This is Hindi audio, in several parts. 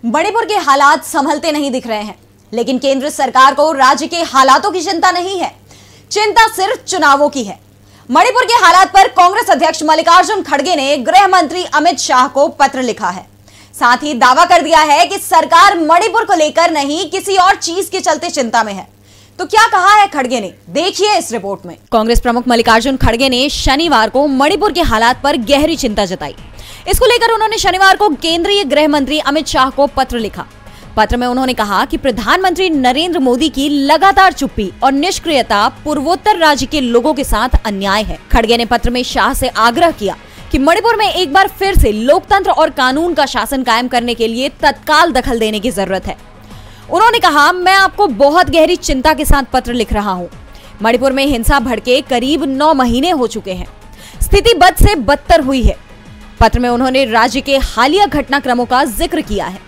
मणिपुर के हालात संभलते नहीं दिख रहे हैं, लेकिन केंद्र सरकार को राज्य के हालातों की चिंता नहीं है। चिंता सिर्फ चुनावों की है। मणिपुर के हालात पर कांग्रेस अध्यक्ष मल्लिकार्जुन खड़गे ने गृह मंत्री अमित शाह को पत्र लिखा है। साथ ही दावा कर दिया है कि सरकार मणिपुर को लेकर नहीं, किसी और चीज के चलते चिंता में है। तो क्या कहा है खड़गे ने, देखिए इस रिपोर्ट में। कांग्रेस प्रमुख मल्लिकार्जुन खड़गे ने शनिवार को मणिपुर के हालात पर गहरी चिंता जताई। इसको लेकर उन्होंने शनिवार को केंद्रीय गृह मंत्री अमित शाह को पत्र लिखा। पत्र में उन्होंने कहा कि प्रधानमंत्री नरेंद्र मोदी की लगातार चुप्पी और निष्क्रियता पूर्वोत्तर राज्य के लोगों के साथ अन्याय है। खड़गे ने पत्र में शाह से आग्रह किया कि मणिपुर में एक बार फिर से लोकतंत्र और कानून का शासन कायम करने के लिए तत्काल दखल देने की जरूरत है। उन्होंने कहा, मैं आपको बहुत गहरी चिंता के साथ पत्र लिख रहा हूँ। मणिपुर में हिंसा भड़के करीब 9 महीने हो चुके हैं। स्थिति बद से बदतर हुई है। पत्र में उन्होंने राज्य के हालिया घटनाक्रमों का जिक्र किया है,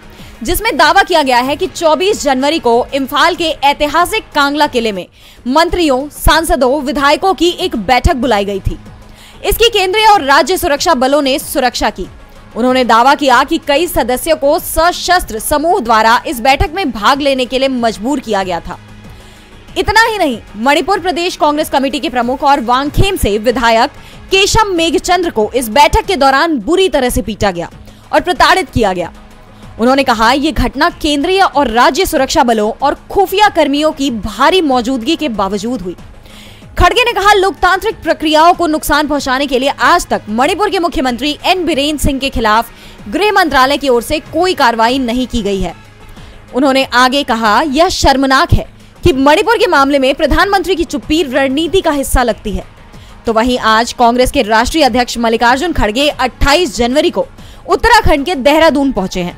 जिसमें दावा किया गया है कि 24 जनवरी को इम्फाल के ऐतिहासिक कांगला किले में मंत्रियों, सांसदों, विधायकों की एक बैठक बुलाई गई थी। इसकी केंद्रीय और राज्य सुरक्षा बलों ने सुरक्षा की। उन्होंने दावा किया कि कई सदस्यों को सशस्त्र समूह द्वारा इस बैठक में भाग लेने के लिए मजबूर किया गया था। इतना ही नहीं, मणिपुर प्रदेश कांग्रेस कमेटी के प्रमुख और वांगखेम से विधायक केशम मेघचंद्र को इस बैठक के दौरान बुरी तरह से पीटा गया और प्रताड़ित किया गया। उन्होंने कहा, यह घटना केंद्रीय और राज्य सुरक्षा बलों और खुफिया कर्मियों की भारी मौजूदगी के बावजूद हुई। खड़गे ने कहा, लोकतांत्रिक प्रक्रियाओं को नुकसान पहुंचाने के लिए आज तक मणिपुर के मुख्यमंत्री एन बीरेन सिंह के खिलाफ गृह मंत्रालय की ओर से कोई कार्रवाई नहीं की गई है। उन्होंने आगे कहा, यह शर्मनाक है कि मणिपुर के मामले में प्रधानमंत्री की चुप्पी रणनीति का हिस्सा लगती है। तो वहीं आज कांग्रेस के राष्ट्रीय अध्यक्ष मल्लिकार्जुन खड़गे 28 जनवरी को उत्तराखंड के देहरादून पहुंचे हैं।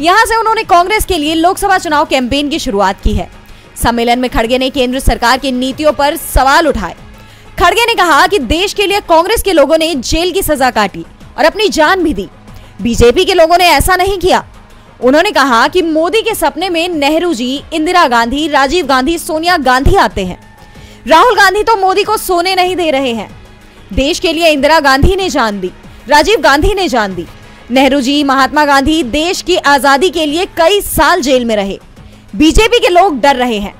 यहां से उन्होंने कांग्रेस के लिए लोकसभा चुनाव कैंपेन की शुरुआत की है। सम्मेलन में खड़गे ने केंद्र सरकार की नीतियों पर सवाल उठाए। खड़गे ने कहा कि देश के लिए कांग्रेस के लोगों ने जेल की सजा काटी और अपनी जान भी दी। बीजेपी के लोगों ने ऐसा नहीं किया। उन्होंने कहा कि मोदी के सपने में नेहरू जी, इंदिरा गांधी, राजीव गांधी, सोनिया गांधी आते हैं। राहुल गांधी तो मोदी को सोने नहीं दे रहे हैं। देश के लिए इंदिरा गांधी ने जान दी, राजीव गांधी ने जान दी। नेहरू जी, महात्मा गांधी देश की आजादी के लिए कई साल जेल में रहे। बीजेपी के लोग डर रहे हैं।